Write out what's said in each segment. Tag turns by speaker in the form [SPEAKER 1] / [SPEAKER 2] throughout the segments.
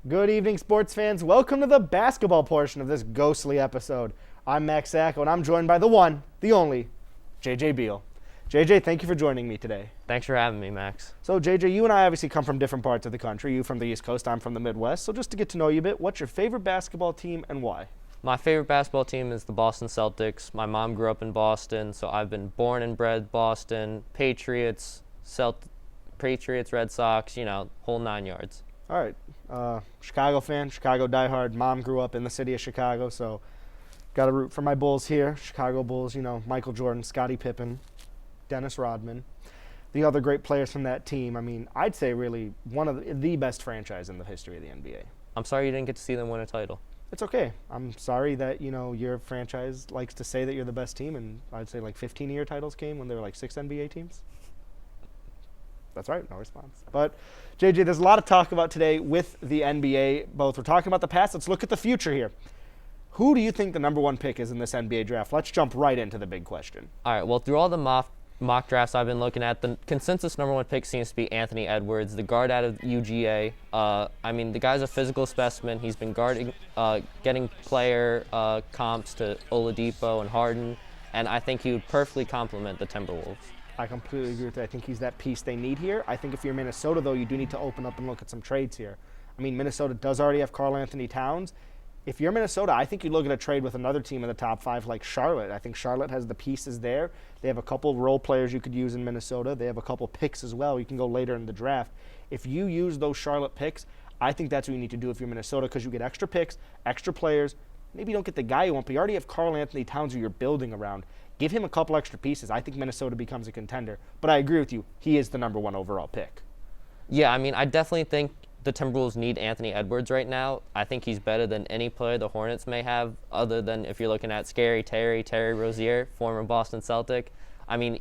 [SPEAKER 1] Good evening, sports fans. Welcome to the basketball portion of this ghostly episode. I'm Max Sacco, and I'm joined by the one, the only, JJ Beale. JJ, thank you for joining me today.
[SPEAKER 2] Thanks for having me, Max.
[SPEAKER 1] So, JJ, you and I obviously come from different parts of the country. You from the East Coast, I'm from the Midwest. So just to get to know you a bit, what's your favorite basketball team and why?
[SPEAKER 2] My favorite basketball team is the Boston Celtics. My mom grew up in Boston, so I've been born and bred Boston. Patriots, Red Sox, whole 9 yards.
[SPEAKER 1] All right. Chicago fan, Chicago diehard. Mom grew up in the city of Chicago, so got to root for my Bulls here. Chicago Bulls, Michael Jordan, Scottie Pippen, Dennis Rodman. The other great players from that team, I'd say really one of the best franchise in the history of the NBA.
[SPEAKER 2] I'm sorry you didn't get to see them win a title.
[SPEAKER 1] It's okay. I'm sorry that, your franchise likes to say that you're the best team, and I'd say 15 of your titles came when there were 6 NBA teams. That's right, no response. But, JJ, there's a lot of talk about today with the NBA. We're talking about the past. Let's look at the future here. Who do you think the number one pick is in this NBA draft? Let's jump right into the big question.
[SPEAKER 2] All right, well, through all the mock drafts I've been looking at, the consensus number one pick seems to be Anthony Edwards, the guard out of UGA. The guy's a physical specimen. He's been getting player comps to Oladipo and Harden, and I think he would perfectly complement the Timberwolves.
[SPEAKER 1] I completely agree with that. I think he's that piece they need here. I think if you're Minnesota, though, you do need to open up and look at some trades here. Minnesota does already have Karl Anthony Towns. If you're Minnesota, I think you look at a trade with another team in the top 5 like Charlotte. I think Charlotte has the pieces there. They have a couple role players you could use in Minnesota. They have a couple picks as well. You can go later in the draft. If you use those Charlotte picks, I think that's what you need to do if you're Minnesota, because you get extra picks, extra players. Maybe you don't get the guy you want, but you already have Karl Anthony Towns who you're building around. Give him a couple extra pieces. I think Minnesota becomes a contender. But I agree with you. He is the number one overall pick.
[SPEAKER 2] Yeah, I definitely think the Timberwolves need Anthony Edwards right now. I think he's better than any player the Hornets may have, other than if you're looking at Scary Terry Rozier, former Boston Celtic.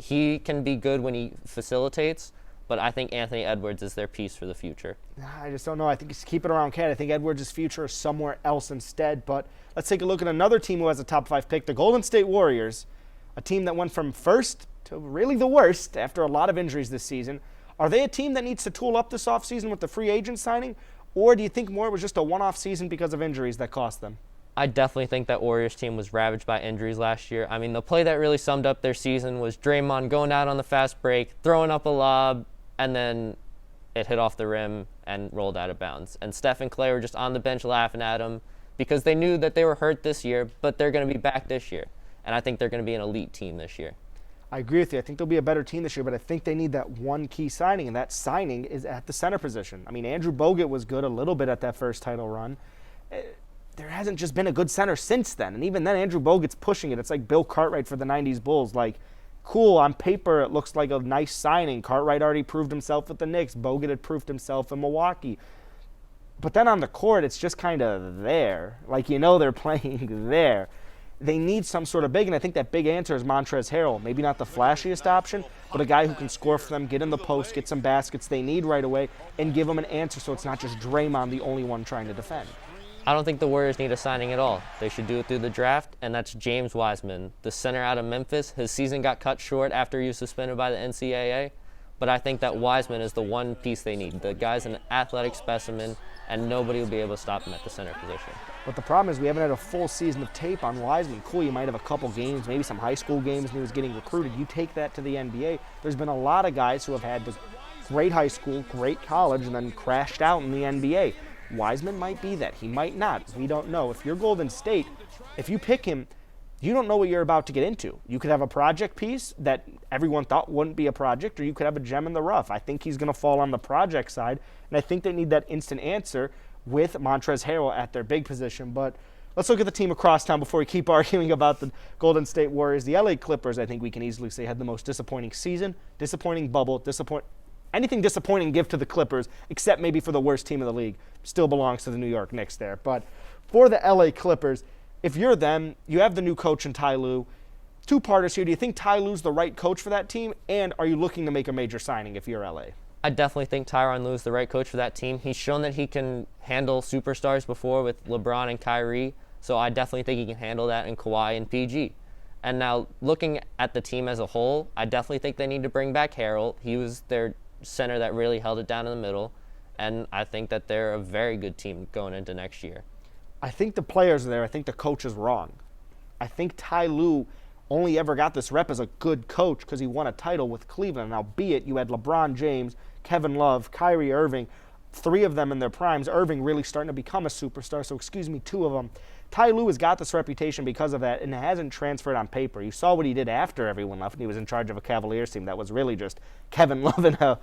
[SPEAKER 2] He can be good when he facilitates, but I think Anthony Edwards is their piece for the future.
[SPEAKER 1] I just don't know. I think he's keep it around Cat. I think Edwards' future is somewhere else instead. But let's take a look at another team who has a top 5 pick, the Golden State Warriors, a team that went from first to really the worst after a lot of injuries this season. Are they a team that needs to tool up this offseason with the free agent signing, or do you think more it was just a one-off season because of injuries that cost them?
[SPEAKER 2] I definitely think that Warriors team was ravaged by injuries last year. The play that really summed up their season was Draymond going out on the fast break, throwing up a lob, and then it hit off the rim and rolled out of bounds. And Steph and Clay were just on the bench laughing at him because they knew that they were hurt this year, but they're going to be back this year. And I think they're going to be an elite team this year.
[SPEAKER 1] I agree with you. I think they'll be a better team this year, but I think they need that one key signing, and that signing is at the center position. Andrew Bogut was good a little bit at that first title run. There hasn't just been a good center since then, and even then Andrew Bogut's pushing it. It's like Bill Cartwright for the 90s Bulls. Cool, on paper it looks like a nice signing. Cartwright already proved himself with the Knicks. Bogut had proved himself in Milwaukee. But then on the court, it's just kind of there. They're playing there. They need some sort of big, and I think that big answer is Montrezl Harrell. Maybe not the flashiest option, but a guy who can score for them, get in the post, get some baskets they need right away, and give them an answer so it's not just Draymond the only one trying to defend.
[SPEAKER 2] I don't think the Warriors need a signing at all. They should do it through the draft, and that's James Wiseman, the center out of Memphis. His season got cut short after he was suspended by the NCAA, but I think that Wiseman is the one piece they need. The guy's an athletic specimen, and nobody will be able to stop him at the center position.
[SPEAKER 1] But the problem is we haven't had a full season of tape on Wiseman. Cool, you might have a couple games, maybe some high school games, and he was getting recruited. You take that to the NBA. There's been a lot of guys who have had this great high school, great college, and then crashed out in the NBA. Wiseman might be that. He might not. We don't know. If you're Golden State, if you pick him, you don't know what you're about to get into. You could have a project piece that everyone thought wouldn't be a project, or you could have a gem in the rough. I think he's going to fall on the project side, and I think they need that instant answer with Montrezl Harrell at their big position. But let's look at the team across town before we keep arguing about the Golden State Warriors. The LA Clippers, I think we can easily say, had the most disappointing season, disappointing bubble, anything disappointing give to the Clippers, except maybe for the worst team in the league. Still belongs to the New York Knicks there. But for the LA Clippers, if you're them, you have the new coach in Ty Lue. Two-parters here. Do you think Ty Lue's the right coach for that team? And are you looking to make a major signing if you're LA?
[SPEAKER 2] I definitely think Tyronn Lue is the right coach for that team. He's shown that he can handle superstars before with LeBron and Kyrie, so I definitely think he can handle that in Kawhi and PG. And now, looking at the team as a whole, I definitely think they need to bring back Harrell. He was their center that really held it down in the middle. and I think that they're a very good team going into next year.
[SPEAKER 1] I think the players are there. I think the coach is wrong. I think Ty Lue only ever got this rep as a good coach because he won a title with Cleveland. Now, be it you had LeBron James, Kevin Love, Kyrie Irving, 3 of them in their primes. Irving really starting to become a superstar, so 2 of them. Ty Lue has got this reputation because of that, and it hasn't transferred on paper. You saw what he did after everyone left, and he was in charge of a Cavaliers team that was really just Kevin Love and a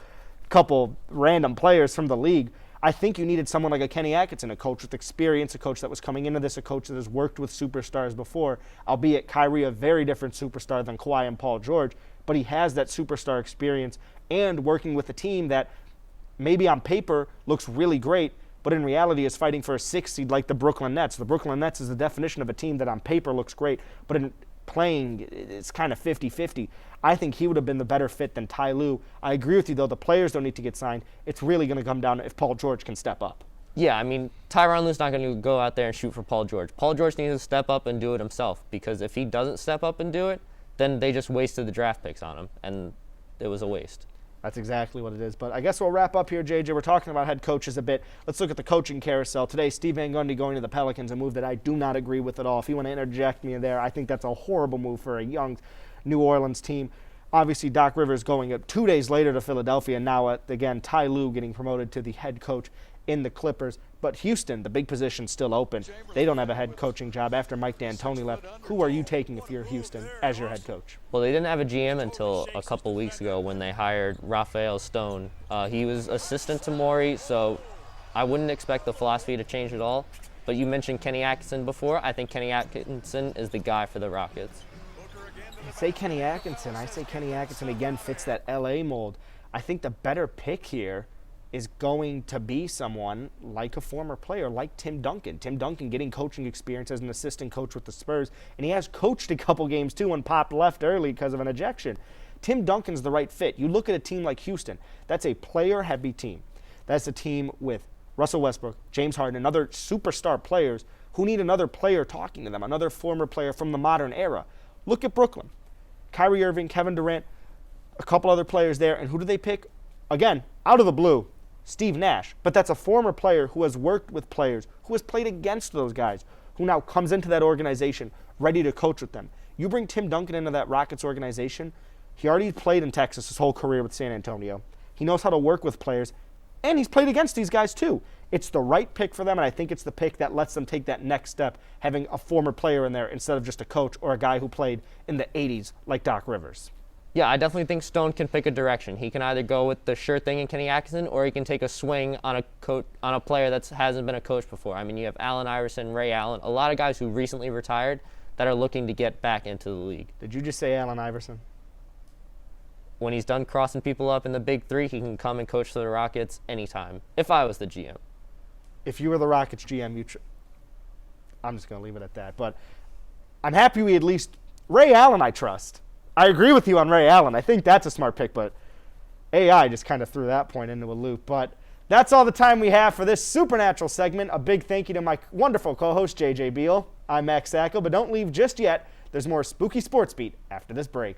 [SPEAKER 1] couple random players from the league. I think you needed someone like a Kenny Atkinson, a coach with experience, a coach that was coming into this, a coach that has worked with superstars before, albeit Kyrie a very different superstar than Kawhi and Paul George, but he has that superstar experience and working with a team that maybe on paper looks really great, but in reality is fighting for a 6 seed like the Brooklyn Nets. The Brooklyn Nets is the definition of a team that on paper looks great, but in playing, it's kind of 50-50. I think he would have been the better fit than Ty Lue. I agree with you, though. The players don't need to get signed. It's really going to come down to if Paul George can step up.
[SPEAKER 2] Yeah, I mean, Tyronn Lue's not going to go out there and shoot for Paul George. Paul George needs to step up and do it himself, because if he doesn't step up and do it, then they just wasted the draft picks on him, and it was a waste.
[SPEAKER 1] That's exactly what it is. But I guess we'll wrap up here, JJ. We're talking about head coaches a bit. Let's look at the coaching carousel. Today, Steve Van Gundy going to the Pelicans, a move that I do not agree with at all. If you want to interject me there, I think that's a horrible move for a young New Orleans team. Obviously, Doc Rivers going 2 days later to Philadelphia, and now, again, Ty Lue getting promoted to the head coach in the Clippers. But Houston, the big position's still open. They don't have a head coaching job after Mike D'Antoni left. Who are you taking if you're Houston as your head coach?
[SPEAKER 2] Well, they didn't have a GM until a couple weeks ago when they hired Raphael Stone. He was assistant to Morey, so I wouldn't expect the philosophy to change at all. But you mentioned Kenny Atkinson before. I think Kenny Atkinson is the guy for the Rockets.
[SPEAKER 1] I say Kenny Atkinson. I say Kenny Atkinson again fits that LA mold. I think the better pick here is going to be someone like a former player, like Tim Duncan. Tim Duncan getting coaching experience as an assistant coach with the Spurs, and he has coached a couple games too and Pop left early because of an ejection. Tim Duncan's the right fit. You look at a team like Houston, that's a player-heavy team. That's a team with Russell Westbrook, James Harden, and other superstar players who need another player talking to them, another former player from the modern era. Look at Brooklyn. Kyrie Irving, Kevin Durant, a couple other players there, and who do they pick? Again, out of the blue, Steve Nash. But that's a former player who has worked with players, who has played against those guys, who now comes into that organization ready to coach with them. You bring Tim Duncan into that Rockets organization, he already played in Texas his whole career with San Antonio. He knows how to work with players, and he's played against these guys too. It's the right pick for them, and I think it's the pick that lets them take that next step, having a former player in there instead of just a coach or a guy who played in the 80s like Doc Rivers.
[SPEAKER 2] Yeah, I definitely think Stone can pick a direction. He can either go with the sure thing in Kenny Atkinson, or he can take a swing on a player that hasn't been a coach before. I mean, you have Allen Iverson, Ray Allen, a lot of guys who recently retired that are looking to get back into the league.
[SPEAKER 1] Did you just say Allen Iverson?
[SPEAKER 2] When he's done crossing people up in the big three, he can come and coach for the Rockets anytime, if I was the GM.
[SPEAKER 1] If you were the Rockets GM, I'm just going to leave it at that. But I'm happy we at least – Ray Allen I trust. I agree with you on Ray Allen. I think that's a smart pick, but AI just kind of threw that point into a loop. But that's all the time we have for this Supernatural segment. A big thank you to my wonderful co-host, JJ Beale. I'm Max Sacco, but don't leave just yet. There's more Spooky Sports Beat after this break.